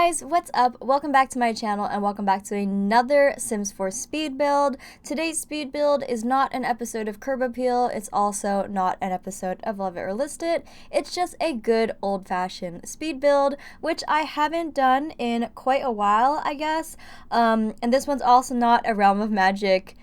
guys, what's up? Welcome back to my channel and welcome back to another Sims 4 speed build. Today's speed build is not an episode of Curb Appeal. It's also not an episode of Love It or List It. It's just a good old-fashioned speed build, which I haven't done in quite a while, I guess. And this one's also not a Realm of Magic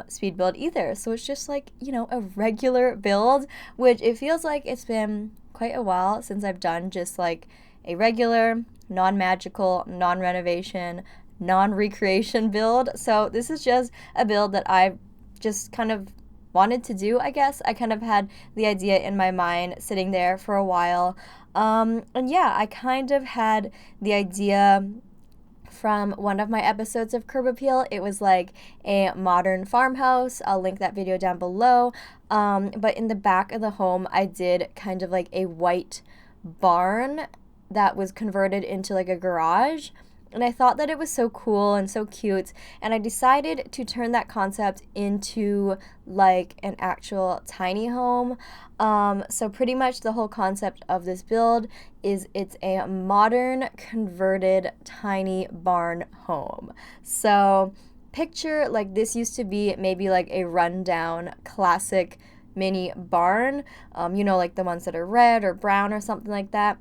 speed build either. So it's just like, you know, a regular build, which it feels like it's been quite a while since I've done just like a regular, non-magical, non-renovation, non-recreation build. So this is just a build that I just kind of wanted to do, I guess. I kind of had the idea in my mind sitting there for a while. And yeah, I kind of had the idea from one of my episodes of Curb Appeal. It was like a modern farmhouse. I'll link that video down below. But in the back of the home, I did kind of like a white barn that was converted into like a garage, and I thought that it was so cool and so cute, and I decided to turn that concept into like an actual tiny home. So pretty much the whole concept of this build is it's a modern converted tiny barn home. So picture like this used to be maybe like a rundown classic mini barn, you know, like the ones that are red or brown or something like that.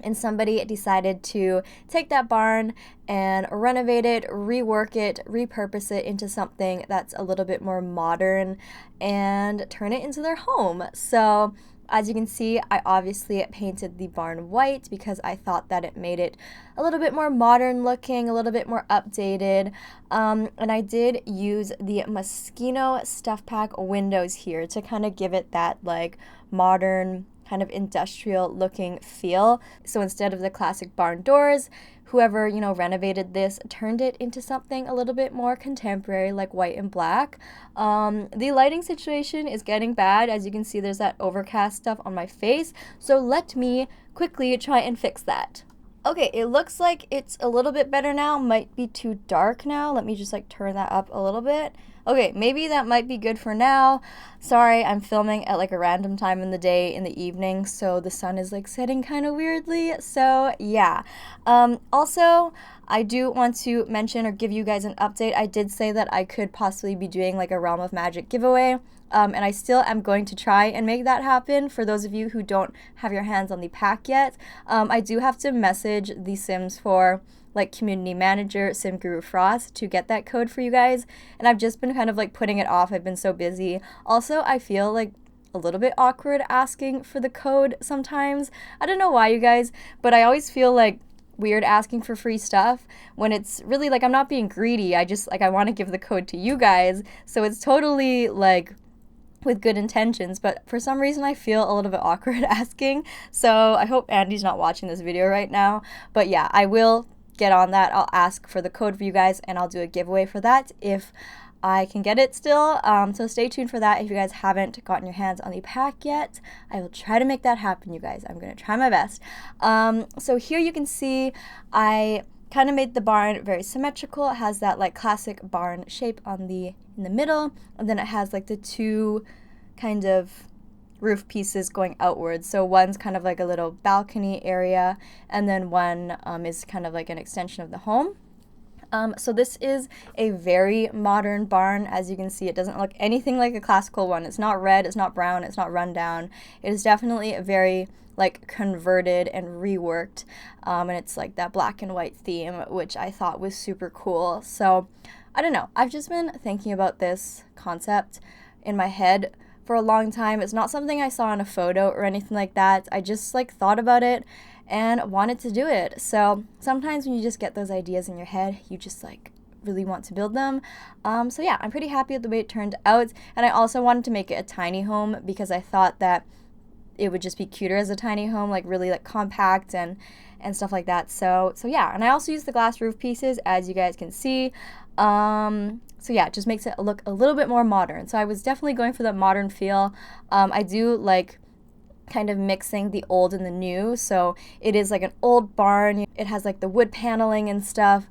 And somebody decided to take that barn and renovate it, rework it, repurpose it into something that's a little bit more modern and turn it into their home. So as you can see, I obviously painted the barn white because I thought that it made it a little bit more modern looking, a little bit more updated. And I did use the Moschino stuff pack windows here to kind of give it that like modern, kind of industrial looking feel. So instead of the classic barn doors, whoever, you know, renovated this turned it into something a little bit more contemporary, like white and black. The lighting situation is getting bad. As you can see, there's that overcast stuff on my face. So let me quickly try and fix that. Okay, it looks like it's a little bit better now. Might be too dark now. Let me just like turn that up a little bit. Okay, maybe that might be good for now. Sorry, I'm filming at like a random time in the day in the evening, so the sun is like setting kind of weirdly. So yeah. Also, I do want to mention or give you guys an update. I did say that I could possibly be doing like a Realm of Magic giveaway. And I still am going to try and make that happen. For those of you who don't have your hands on the pack yet, I do have to message the Sims 4 like community manager, SimGuru Frost, to get that code for you guys. And I've just been kind of like putting it off. I've been so busy. Also, I feel like a little bit awkward asking for the code sometimes. I don't know why, you guys, but I always feel like weird asking for free stuff when it's really like I'm not being greedy. I just like I want to give the code to you guys. So it's totally like with good intentions, but for some reason I feel a little bit awkward asking. So I hope Andy's not watching this video right now. But yeah, I will get on that. I'll ask for the code for you guys and I'll do a giveaway for that if I can get it still. So stay tuned for that. If you guys haven't gotten your hands on the pack yet, I will try to make that happen, you guys. I'm going to try my best. So here you can see I kind of made the barn very symmetrical. It has that like classic barn shape on in the middle, and then it has like the two kind of roof pieces going outwards. So one's kind of like a little balcony area, and then one is kind of like an extension of the home. So this is a very modern barn. As you can see, it doesn't look anything like a classical one. It's not red, it's not brown, it's not run down. It is definitely a very like converted and reworked, and it's like that black and white theme, which I thought was super cool. So I don't know, I've just been thinking about this concept in my head for a long time. It's not something I saw in a photo or anything like that. I just like thought about it and wanted to do it. So sometimes when you just get those ideas in your head, you just like really want to build them. So yeah, I'm pretty happy with the way it turned out. And I also wanted to make it a tiny home because I thought that it would just be cuter as a tiny home, like really like compact and stuff like that. So yeah, and I also used the glass roof pieces, as you guys can see. So yeah, it just makes it look a little bit more modern. So I was definitely going for the modern feel. I do like kind of mixing the old and the new. So it is like an old barn. It has like the wood paneling and stuff,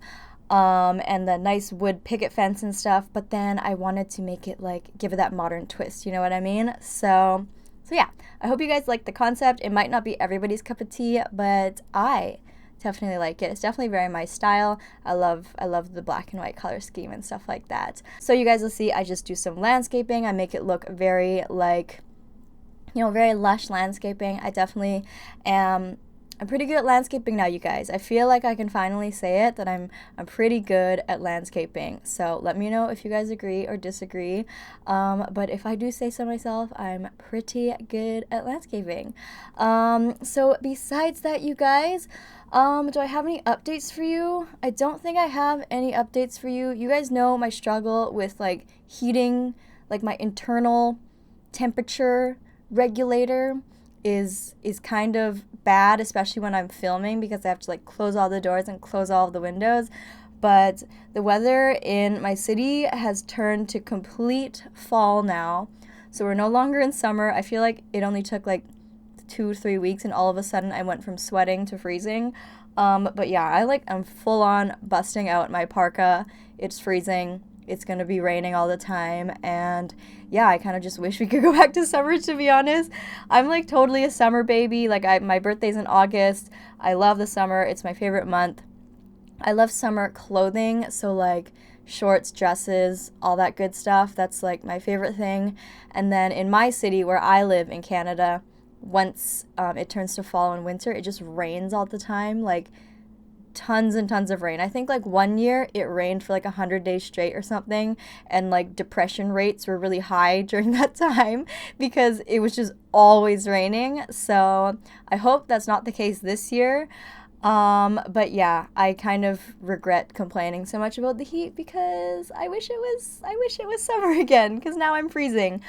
and the nice wood picket fence and stuff. But then I wanted to make it like, give it that modern twist. You know what I mean? So yeah, I hope you guys like the concept. It might not be everybody's cup of tea, but I definitely like it. It's definitely very my style. I love the black and white color scheme and stuff like that. So you guys will see I just do some landscaping. I make it look very like, you know, very lush landscaping. I definitely am. I'm pretty good at landscaping now, you guys. I feel like I can finally say it, that I'm pretty good at landscaping. So let me know if you guys agree or disagree. But if I do say so myself, I'm pretty good at landscaping. So besides that, you guys, do I have any updates for you? I don't think I have any updates for you. You guys know my struggle with like heating, like my internal temperature regulator is kind of bad, especially when I'm filming, because I have to like close all the doors and close all of the windows. But the weather in my city has turned to complete fall now. So we're no longer in summer. I feel like it only took like 2-3 weeks and all of a sudden I went from sweating to freezing. But yeah, I'm full on busting out my parka. It's freezing. It's gonna be raining all the time, and yeah, I kind of just wish we could go back to summer, to be honest. I'm like totally a summer baby. Like my birthday's in August. I love the summer. It's my favorite month. I love summer clothing, so like shorts, dresses, all that good stuff. That's like my favorite thing. And then in my city where I live in Canada, once it turns to fall and winter, it just rains all the time. Like tons and tons of rain. I think like one year it rained for like 100 days straight or something, and like depression rates were really high during that time because it was just always raining. So I hope that's not the case this year. But yeah, I kind of regret complaining so much about the heat because I wish it was summer again, because now I'm freezing.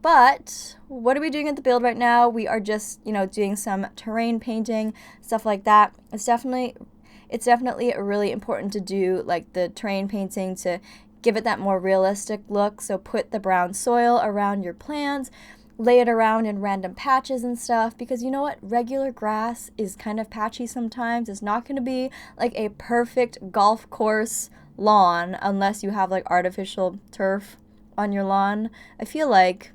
But what are we doing at the build right now? We are just, you know, doing some terrain painting, stuff like that. It's definitely really important to do like the terrain painting to give it that more realistic look. So put the brown soil around your plants, lay it around in random patches and stuff, because you know what? Regular grass is kind of patchy sometimes. It's not going to be like a perfect golf course lawn unless you have like artificial turf on your lawn. I feel like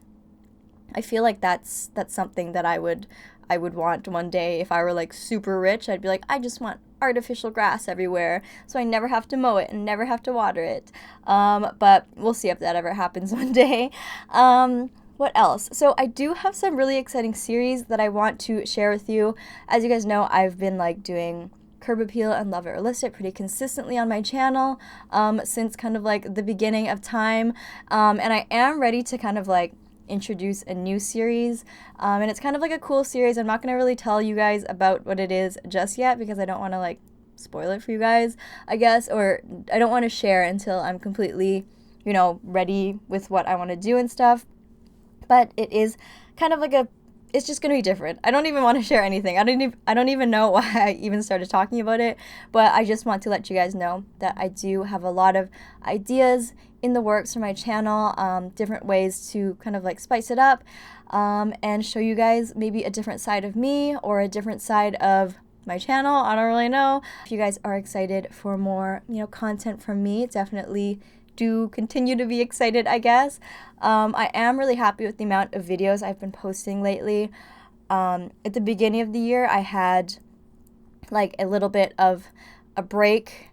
that's something that I would want one day if I were like super rich. I'd be like, I just want artificial grass everywhere so I never have to mow it and never have to water it. But we'll see if that ever happens one day. What else? So I do have some really exciting series that I want to share with you. As you guys know, I've been like doing Curb Appeal and Love It or List It pretty consistently on my channel since kind of like the beginning of time. And I am ready to kind of like introduce a new series, and it's kind of like a cool series. I'm not going to really tell you guys about what it is just yet because I don't want to like spoil it for you guys, I guess, or I don't want to share until I'm completely, you know, ready with what I want to do and stuff. But it is kind of like it's just going to be different. I don't even want to share anything. I don't even know why I even started talking about it, but I just want to let you guys know that I do have a lot of ideas in the works for my channel, different ways to kind of like spice it up, and show you guys maybe a different side of me or a different side of my channel. I don't really know. If you guys are excited for more, you know, content from me, definitely do continue to be excited, I guess. I am really happy with the amount of videos I've been posting lately. At the beginning of the year, I had like a little bit of a break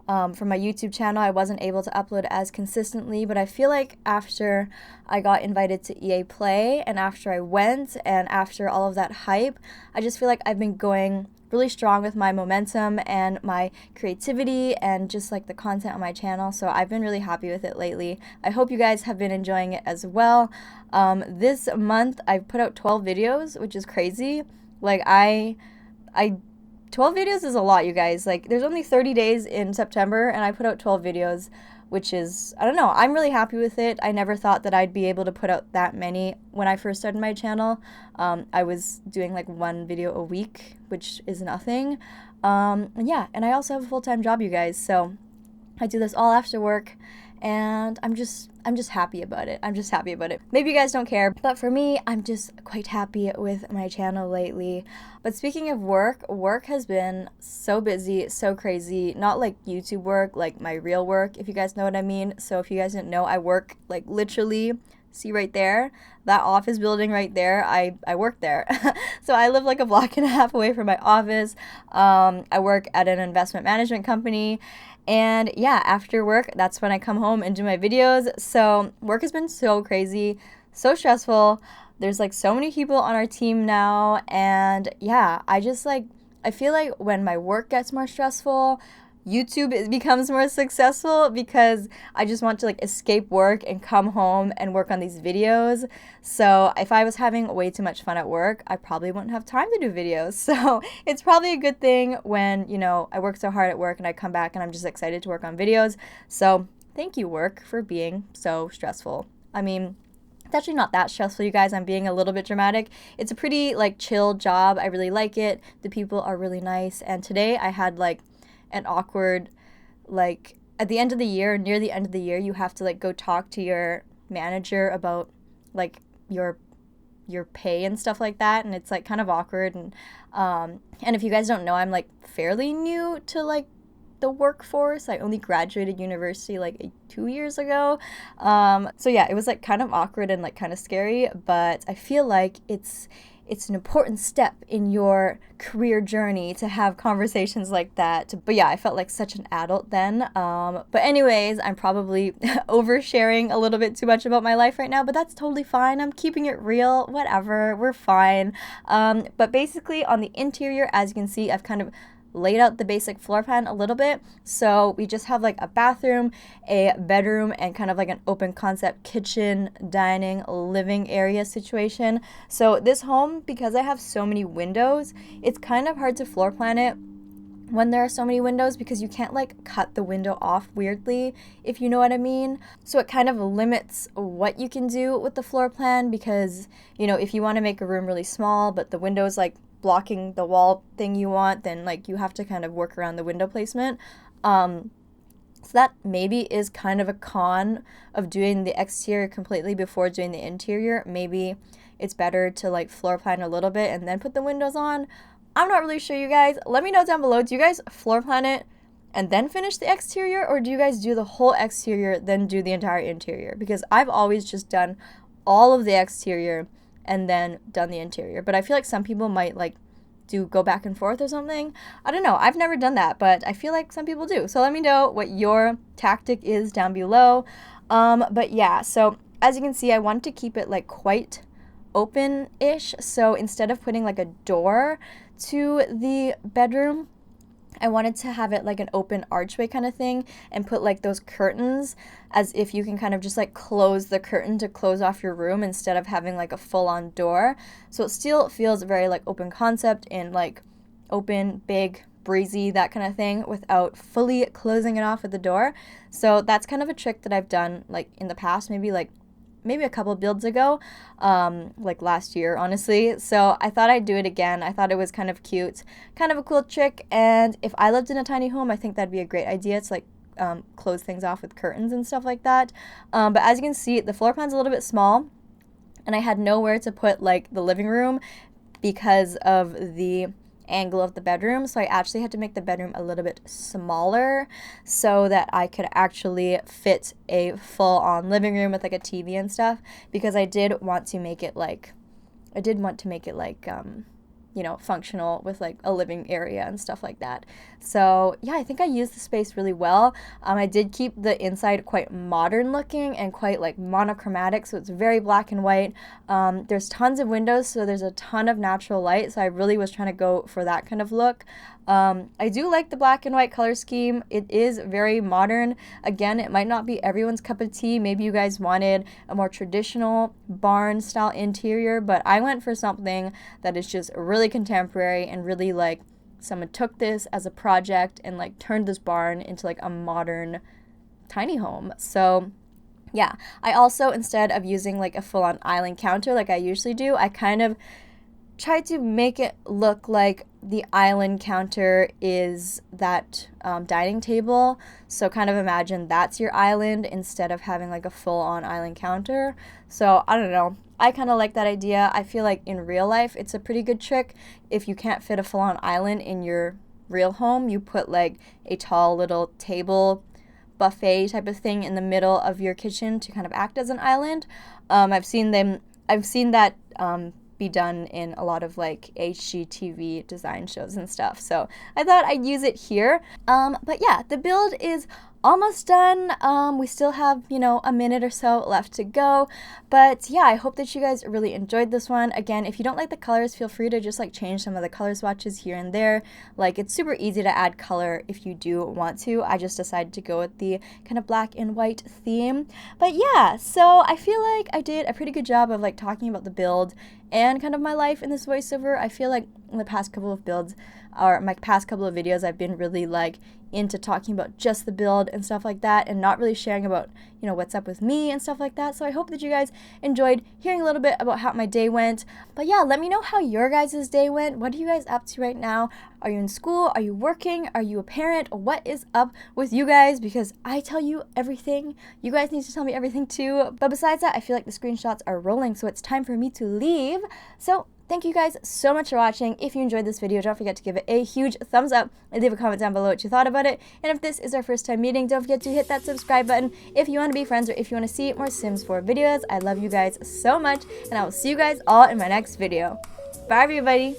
from my YouTube channel. I wasn't able to upload as consistently, but I feel like after I got invited to EA Play and after I went and after all of that hype, I just feel like I've been going really strong with my momentum and my creativity and just like the content on my channel. So I've been really happy with it lately. I hope you guys have been enjoying it as well. This month I've put out 12 videos, which is crazy. Like I 12 videos is a lot, you guys. Like there's only 30 days in September and I put out 12 videos, which is, I don't know, I'm really happy with it. I never thought that I'd be able to put out that many when I first started my channel. I was doing like one video a week, which is nothing. And yeah, and I also have a full-time job, you guys, so I do this all after work, and I'm just happy about it. I'm just happy about it. Maybe you guys don't care, but for me, I'm just quite happy with my channel lately. But speaking of work has been so busy, so crazy. Not like YouTube work, like my real work, if you guys know what I mean. So if you guys didn't know, I work like literally see right there, that office building right there, I work there. So I live like a block and a half away from my office. I work at an investment management company. And yeah, after work, that's when I come home and do my videos. So work has been so crazy, so stressful. There's like so many people on our team now. And yeah, I feel like when my work gets more stressful, YouTube becomes more successful because I just want to like escape work and come home and work on these videos. So if I was having way too much fun at work, I probably wouldn't have time to do videos. So it's probably a good thing when, I work so hard at work and I come back and I'm just excited to work on videos. So thank you, work, for being so stressful. I mean, it's actually not that stressful, you guys. I'm being a little bit dramatic. It's a pretty like chill job. I really like it. The people are really nice. And today I had like an awkward, like at the end of the year, near the end of the year, you have to like go talk to your manager about like your pay and stuff like that, and it's like kind of awkward. And if you guys don't know, I'm like fairly new to like the workforce. I only graduated university like 2 years ago. So yeah, it was like kind of awkward and like kind of scary, but I feel like it's an important step in your career journey to have conversations like that. But yeah, I felt like such an adult then. But anyways, I'm probably oversharing a little bit too much about my life right now, but that's totally fine. I'm keeping it real, whatever, we're fine. But basically on the interior, as you can see, I've kind of laid out the basic floor plan a little bit. So we just have like a bathroom, a bedroom, and kind of like an open concept kitchen, dining, living area situation. So this home, because I have so many windows, it's kind of hard to floor plan it when there are so many windows because you can't like cut the window off weirdly, if you know what I mean. So it kind of limits what you can do with the floor plan because, if you want to make a room really small, but the window's like blocking the wall thing you want, then like you have to kind of work around the window placement. So that maybe is kind of a con of doing the exterior completely before doing the interior. Maybe it's better to like floor plan a little bit and then put the windows on. I'm not really sure, you guys. Let me know down below. Do you guys floor plan it and then finish the exterior, or do you guys do the whole exterior then do the entire interior? Because I've always just done all of the exterior and then done the interior. But I feel like some people might like go back and forth or something. I don't know. I've never done that, but I feel like some people do. So let me know what your tactic is down below. But yeah, so as you can see, I wanted to keep it like quite open-ish. So instead of putting like a door to the bedroom, I wanted to have it like an open archway kind of thing and put like those curtains as if you can kind of just like close the curtain to close off your room instead of having like a full-on door. So it still feels very like open concept and like open, big, breezy, that kind of thing without fully closing it off with the door. So that's kind of a trick that I've done like in the past, maybe a couple builds ago, like last year, honestly. So I thought I'd do it again. I thought it was kind of cute, kind of a cool trick. And if I lived in a tiny home, I think that'd be a great idea to like close things off with curtains and stuff like that. But as you can see, the floor plan's a little bit small and I had nowhere to put like the living room because of the angle of the bedroom. So I actually had to make the bedroom a little bit smaller so that I could actually fit a full-on living room with like a TV and stuff, because I did want to make it like functional with like a living area and stuff like that. So yeah, I think I used the space really well. I did keep the inside quite modern looking and quite like monochromatic, so it's very black and white. There's tons of windows, so there's a ton of natural light, so I really was trying to go for that kind of look. I do like the black and white color scheme. It is very modern. Again, it might not be everyone's cup of tea. Maybe you guys wanted a more traditional barn style interior, but I went for something that is just really contemporary and really like someone took this as a project and like turned this barn into like a modern tiny home. So yeah, I also, instead of using like a full-on island counter like I usually do, I kind of tried to make it look like the island counter is that dining table. So kind of imagine that's your island instead of having like a full-on island counter. So I don't know. I kind of like that idea. I feel like in real life, it's a pretty good trick. If you can't fit a full-on island in your real home, you put like a tall little table buffet type of thing in the middle of your kitchen to kind of act as an island. I've seen that be done in a lot of like HGTV design shows and stuff. So I thought I'd use it here. But yeah, the build is almost done. We still have, you know, a minute or so left to go. But yeah, I hope that you guys really enjoyed this one. Again, if you don't like the colors, feel free to just like change some of the color swatches here and there. Like, it's super easy to add color if you do want to. I just decided to go with the kind of black and white theme. But yeah, so I feel like I did a pretty good job of like talking about the build and kind of my life in this voiceover. I feel like in the past couple of builds, or my past couple of videos, I've been really like into talking about just the build and stuff like that, and not really sharing about, you know, what's up with me and stuff like that. So I hope that you guys enjoyed hearing a little bit about how my day went. But yeah, let me know how your guys' day went. What are you guys up to right now? Are you in school? Are you working? Are you a parent? What is up with you guys? Because I tell you everything. You guys need to tell me everything too. But besides that, I feel like the screenshots are rolling, so it's time for me to leave. So thank you guys so much for watching. If you enjoyed this video, don't forget to give it a huge thumbs up and leave a comment down below what you thought about it. And if this is our first time meeting, don't forget to hit that subscribe button if you want to be friends or if you want to see more Sims 4 videos. I love you guys so much, and I will see you guys all in my next video. Bye, everybody.